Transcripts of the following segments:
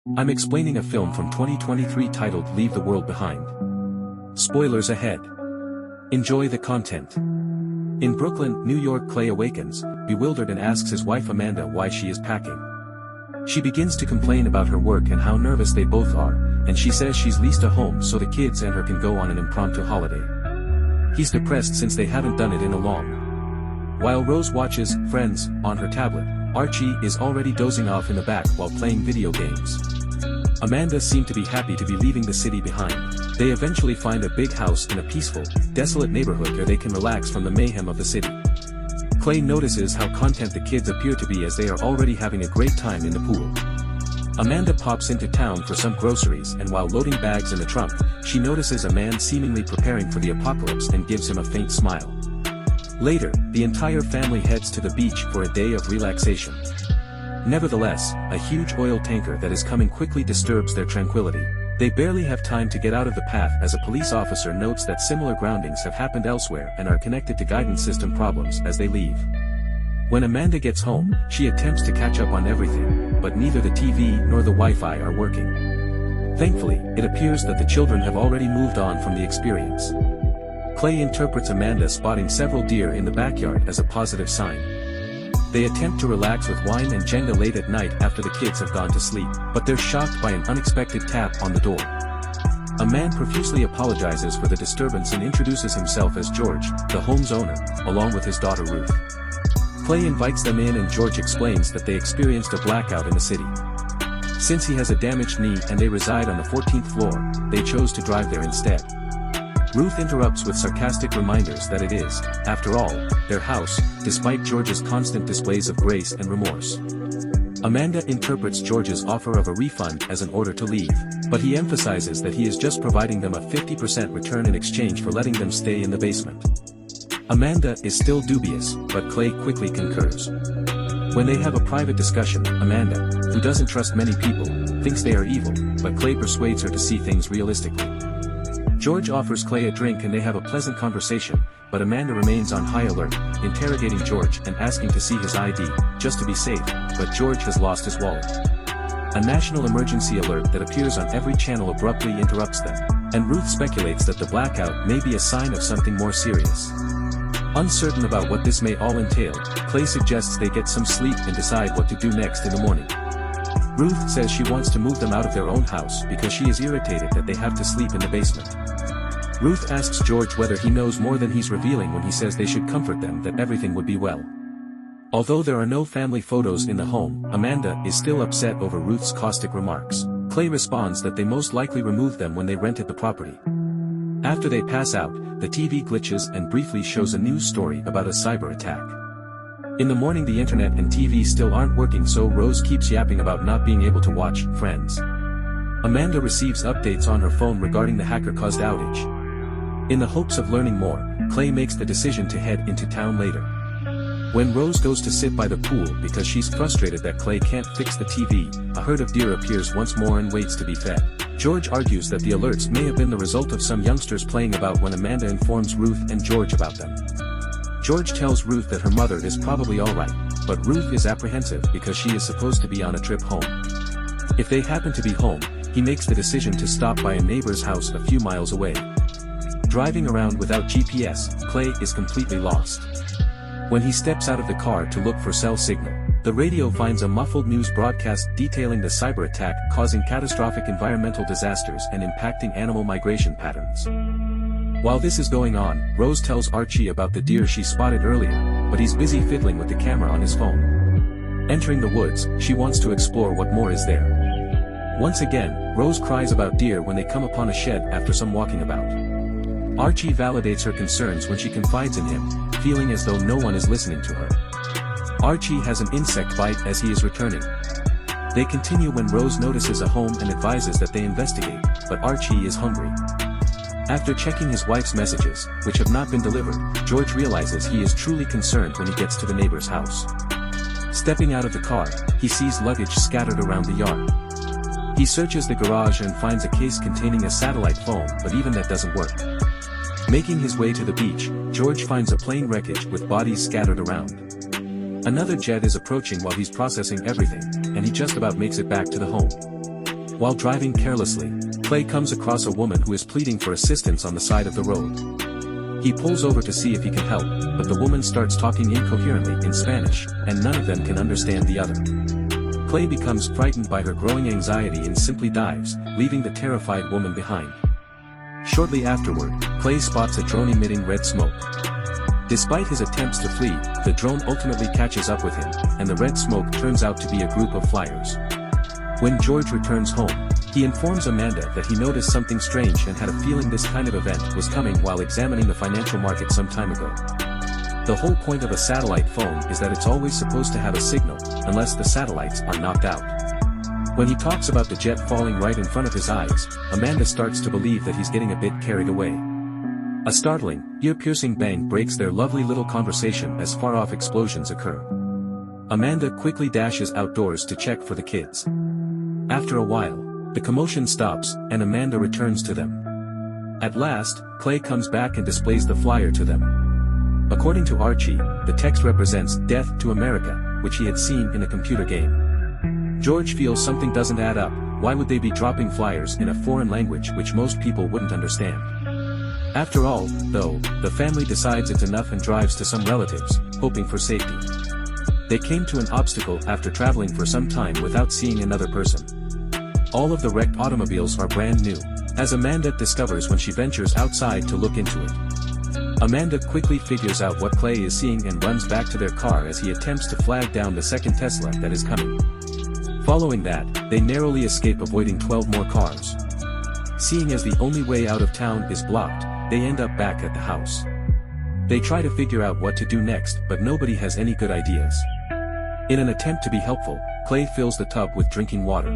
I'm explaining a film from 2023 titled Leave the World Behind. Spoilers ahead. Enjoy the content. In Brooklyn, New York, Clay awakens, bewildered, and asks his wife Amanda why she is packing. She begins to complain about her work and how nervous they both are, and she says she's leased a home so the kids and her can go on an impromptu holiday. He's depressed since they haven't done it in a long. While Rose watches Friends on her tablet, Archie is already dozing off in the back while playing video games. Amanda seems to be happy to be leaving the city behind. They eventually find a big house in a peaceful, desolate neighborhood where they can relax from the mayhem of the city. Clay notices how content the kids appear to be as they are already having a great time in the pool. Amanda pops into town for some groceries, and while loading bags in the trunk, she notices a man seemingly preparing for the apocalypse and gives him a faint smile. Later, the entire family heads to the beach for a day of relaxation. Nevertheless, a huge oil tanker that is coming quickly disturbs their tranquility. They barely have time to get out of the path as a police officer notes that similar groundings have happened elsewhere and are connected to guidance system problems as they leave. When Amanda gets home, she attempts to catch up on everything, but neither the TV nor the Wi-Fi are working. Thankfully, it appears that the children have already moved on from the experience. Clay interprets Amanda spotting several deer in the backyard as a positive sign. They attempt to relax with wine and Jenga late at night after the kids have gone to sleep, but they're shocked by an unexpected tap on the door. A man profusely apologizes for the disturbance and introduces himself as George, the home's owner, along with his daughter Ruth. Clay invites them in and George explains that they experienced a blackout in the city. Since he has a damaged knee and they reside on the 14th floor, they chose to drive there instead. Ruth interrupts with sarcastic reminders that it is, after all, their house, despite George's constant displays of grace and remorse. Amanda interprets George's offer of a refund as an order to leave, but he emphasizes that he is just providing them a 50% return in exchange for letting them stay in the basement. Amanda is still dubious, but Clay quickly concurs. When they have a private discussion, Amanda, who doesn't trust many people, thinks they are evil, but Clay persuades her to see things realistically. George offers Clay a drink and they have a pleasant conversation, but Amanda remains on high alert, interrogating George and asking to see his ID, just to be safe, but George has lost his wallet. A national emergency alert that appears on every channel abruptly interrupts them, and Ruth speculates that the blackout may be a sign of something more serious. Uncertain about what this may all entail, Clay suggests they get some sleep and decide what to do next in the morning. Ruth says she wants to move them out of their own house because she is irritated that they have to sleep in the basement. Ruth asks George whether he knows more than he's revealing when he says they should comfort them that everything would be well. Although there are no family photos in the home, Amanda is still upset over Ruth's caustic remarks. Clay responds that they most likely removed them when they rented the property. After they pass out, the TV glitches and briefly shows a news story about a cyber attack. In the morning the internet and TV still aren't working, so Rose keeps yapping about not being able to watch Friends. Amanda receives updates on her phone regarding the hacker-caused outage. In the hopes of learning more, Clay makes the decision to head into town later. When Rose goes to sit by the pool because she's frustrated that Clay can't fix the TV, a herd of deer appears once more and waits to be fed. George argues that the alerts may have been the result of some youngsters playing about when Amanda informs Ruth and George about them. George tells Ruth that her mother is probably alright, but Ruth is apprehensive because she is supposed to be on a trip home. If they happen to be home, he makes the decision to stop by a neighbor's house a few miles away. Driving around without GPS, Clay is completely lost. When he steps out of the car to look for cell signal, the radio finds a muffled news broadcast detailing the cyber attack causing catastrophic environmental disasters and impacting animal migration patterns. While this is going on, Rose tells Archie about the deer she spotted earlier, but he's busy fiddling with the camera on his phone. Entering the woods, she wants to explore what more is there. Once again, Rose cries about deer when they come upon a shed after some walking about. Archie validates her concerns when she confides in him, feeling as though no one is listening to her. Archie has an insect bite as he is returning. They continue when Rose notices a home and advises that they investigate, but Archie is hungry. After checking his wife's messages, which have not been delivered, George realizes he is truly concerned when he gets to the neighbor's house. Stepping out of the car, he sees luggage scattered around the yard. He searches the garage and finds a case containing a satellite phone, but even that doesn't work. Making his way to the beach, George finds a plane wreckage with bodies scattered around. Another jet is approaching while he's processing everything, and he just about makes it back to the home. While driving carelessly, Clay comes across a woman who is pleading for assistance on the side of the road. He pulls over to see if he can help, but the woman starts talking incoherently in Spanish, and none of them can understand the other. Clay becomes frightened by her growing anxiety and simply dives, leaving the terrified woman behind. Shortly afterward, Clay spots a drone emitting red smoke. Despite his attempts to flee, the drone ultimately catches up with him, and the red smoke turns out to be a group of flyers. When George returns home, he informs Amanda that he noticed something strange and had a feeling this kind of event was coming while examining the financial market some time ago. The whole point of a satellite phone is that it's always supposed to have a signal, unless the satellites are knocked out. When he talks about the jet falling right in front of his eyes, Amanda starts to believe that he's getting a bit carried away. A startling, ear-piercing bang breaks their lovely little conversation as far-off explosions occur. Amanda quickly dashes outdoors to check for the kids. After a while, the commotion stops, and Amanda returns to them. At last, Clay comes back and displays the flyer to them. According to Archie, the text represents "Death to America," which he had seen in a computer game. George feels something doesn't add up. Why would they be dropping flyers in a foreign language which most people wouldn't understand? After all, though, the family decides it's enough and drives to some relatives, hoping for safety. They came to an obstacle after traveling for some time without seeing another person. All of the wrecked automobiles are brand new, as Amanda discovers when she ventures outside to look into it. Amanda quickly figures out what Clay is seeing and runs back to their car as he attempts to flag down the second Tesla that is coming. Following that, they narrowly escape, avoiding 12 more cars. Seeing as the only way out of town is blocked, they end up back at the house. They try to figure out what to do next, but nobody has any good ideas. In an attempt to be helpful, Clay fills the tub with drinking water.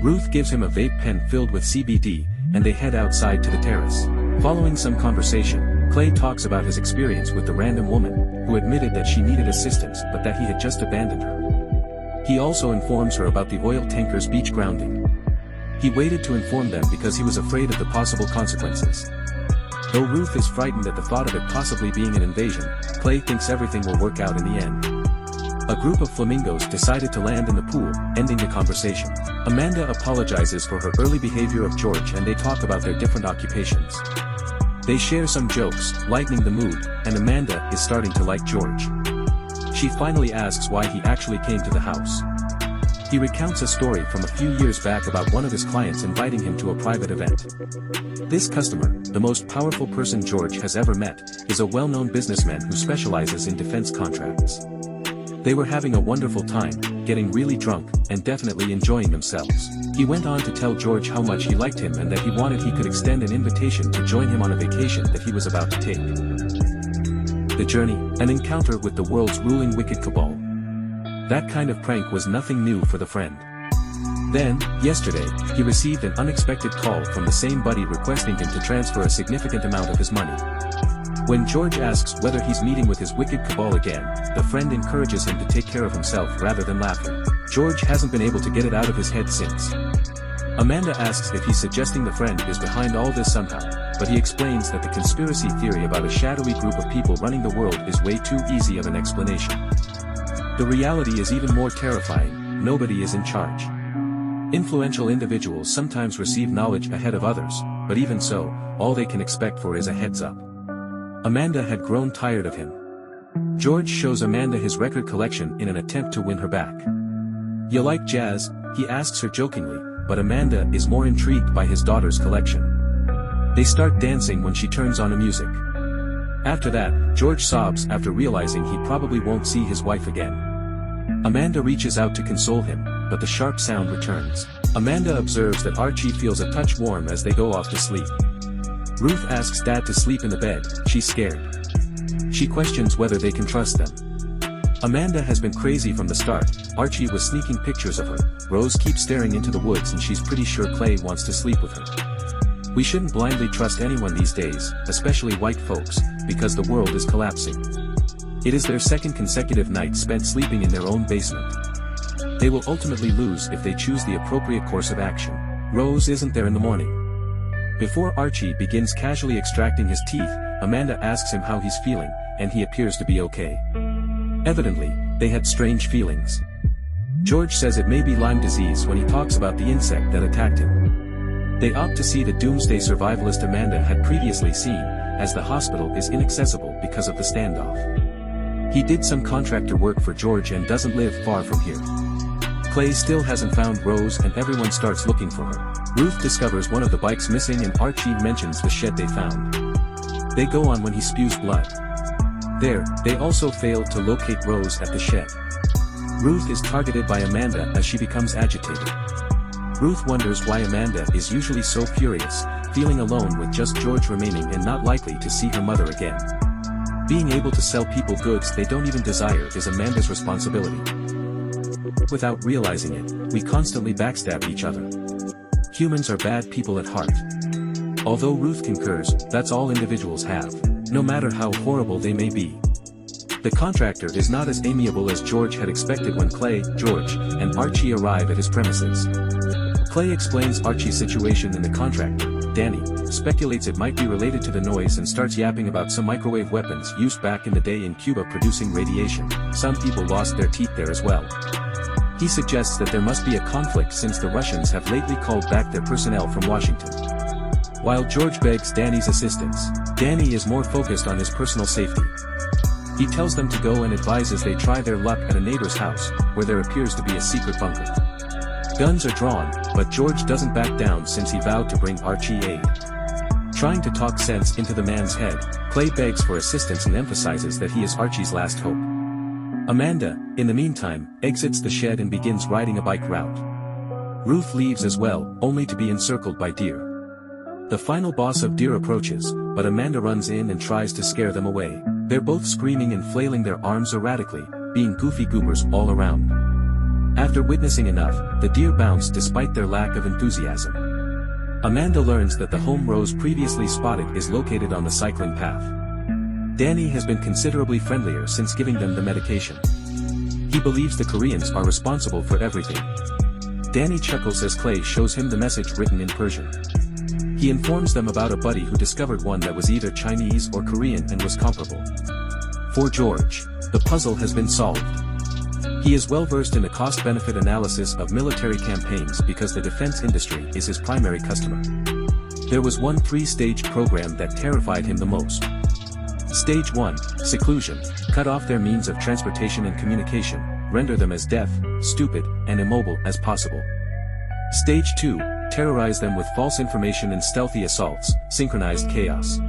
Ruth gives him a vape pen filled with CBD, and they head outside to the terrace. Following some conversation, Clay talks about his experience with the random woman, who admitted that she needed assistance but that he had just abandoned her. He also informs her about the oil tanker's beach grounding. He waited to inform them because he was afraid of the possible consequences. Though Ruth is frightened at the thought of it possibly being an invasion, Clay thinks everything will work out in the end. A group of flamingos decided to land in the pool, ending the conversation. Amanda apologizes for her early behavior of George and they talk about their different occupations. They share some jokes, lightening the mood, and Amanda is starting to like George. She finally asks why he actually came to the house. He recounts a story from a few years back about one of his clients inviting him to a private event. This customer, the most powerful person George has ever met, is a well-known businessman who specializes in defense contracts. They were having a wonderful time, getting really drunk, and definitely enjoying themselves. He went on to tell George how much he liked him and that he wanted he could extend an invitation to join him on a vacation that he was about to take. The journey, an encounter with the world's ruling wicked cabal. That kind of prank was nothing new for the friend. Then, yesterday, he received an unexpected call from the same buddy requesting him to transfer a significant amount of his money. When George asks whether he's meeting with his wicked cabal again, the friend encourages him to take care of himself rather than laughing. George hasn't been able to get it out of his head since. Amanda asks if he's suggesting the friend is behind all this somehow, but he explains that the conspiracy theory about a shadowy group of people running the world is way too easy of an explanation. The reality is even more terrifying: nobody is in charge. Influential individuals sometimes receive knowledge ahead of others, but even so, all they can expect for is a heads up. Amanda had grown tired of him. George shows Amanda his record collection in an attempt to win her back. "You like jazz?" he asks her jokingly, but Amanda is more intrigued by his daughter's collection. They start dancing when she turns on the music. After that, George sobs after realizing he probably won't see his wife again. Amanda reaches out to console him, but the sharp sound returns. Amanda observes that Archie feels a touch warm as they go off to sleep. Ruth asks Dad to sleep in the bed. She's scared. She questions whether they can trust them. Amanda has been crazy from the start. Archie was sneaking pictures of her. Rose keeps staring into the woods and she's pretty sure Clay wants to sleep with her. We shouldn't blindly trust anyone these days, especially white folks, because the world is collapsing. It is their second consecutive night spent sleeping in their own basement. They will ultimately lose if they choose the appropriate course of action. Rose isn't there in the morning. Before Archie begins casually extracting his teeth, Amanda asks him how he's feeling, and he appears to be okay. Evidently, they had strange feelings. George says it may be Lyme disease when he talks about the insect that attacked him. They opt to see the doomsday survivalist Amanda had previously seen, as the hospital is inaccessible because of the standoff. He did some contractor work for George and doesn't live far from here. Clay still hasn't found Rose and everyone starts looking for her. Ruth discovers one of the bikes missing and Archie mentions the shed they found. They go on when he spews blood. There, they also fail to locate Rose at the shed. Ruth is targeted by Amanda as she becomes agitated. Ruth wonders why Amanda is usually so furious, feeling alone with just George remaining and not likely to see her mother again. Being able to sell people goods they don't even desire is Amanda's responsibility. Without realizing it, we constantly backstab each other. Humans are bad people at heart. Although Ruth concurs, that's all individuals have, no matter how horrible they may be. The contractor is not as amiable as George had expected when Clay, George, and Archie arrive at his premises. Clay explains Archie's situation and the contractor, Danny, speculates it might be related to the noise and starts yapping about some microwave weapons used back in the day in Cuba producing radiation. Some people lost their teeth there as well. He suggests that there must be a conflict since the Russians have lately called back their personnel from Washington. While George begs Danny's assistance, Danny is more focused on his personal safety. He tells them to go and advises they try their luck at a neighbor's house, where there appears to be a secret bunker. Guns are drawn, but George doesn't back down since he vowed to bring Archie aid. Trying to talk sense into the man's head, Clay begs for assistance and emphasizes that he is Archie's last hope. Amanda, in the meantime, exits the shed and begins riding a bike route. Ruth leaves as well, only to be encircled by deer. The final boss of deer approaches, but Amanda runs in and tries to scare them away. They're both screaming and flailing their arms erratically, being goofy goobers all around. After witnessing enough, the deer bounce despite their lack of enthusiasm. Amanda learns that the home Rose previously spotted is located on the cycling path. Danny has been considerably friendlier since giving them the medication. He believes the Koreans are responsible for everything. Danny chuckles as Clay shows him the message written in Persian. He informs them about a buddy who discovered one that was either Chinese or Korean and was comparable. For George, the puzzle has been solved. He is well versed in the cost-benefit analysis of military campaigns because the defense industry is his primary customer. There was one 3-stage program that terrified him the most. Stage 1, seclusion, cut off their means of transportation and communication, render them as deaf, stupid, and immobile as possible. Stage 2, terrorize them with false information and stealthy assaults, synchronized chaos.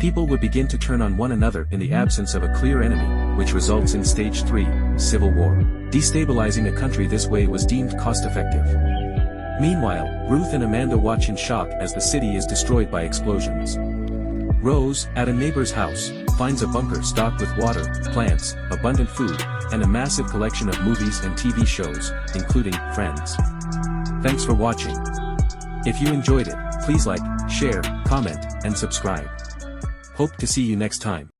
People would begin to turn on one another in the absence of a clear enemy, which results in Stage 3, civil war. Destabilizing a country this way was deemed cost-effective. Meanwhile, Ruth and Amanda watch in shock as the city is destroyed by explosions. Rose, at a neighbor's house, finds a bunker stocked with water, plants, abundant food, and a massive collection of movies and TV shows, including Friends. Thanks for watching. If you enjoyed it, please like, share, comment, and subscribe. Hope to see you next time.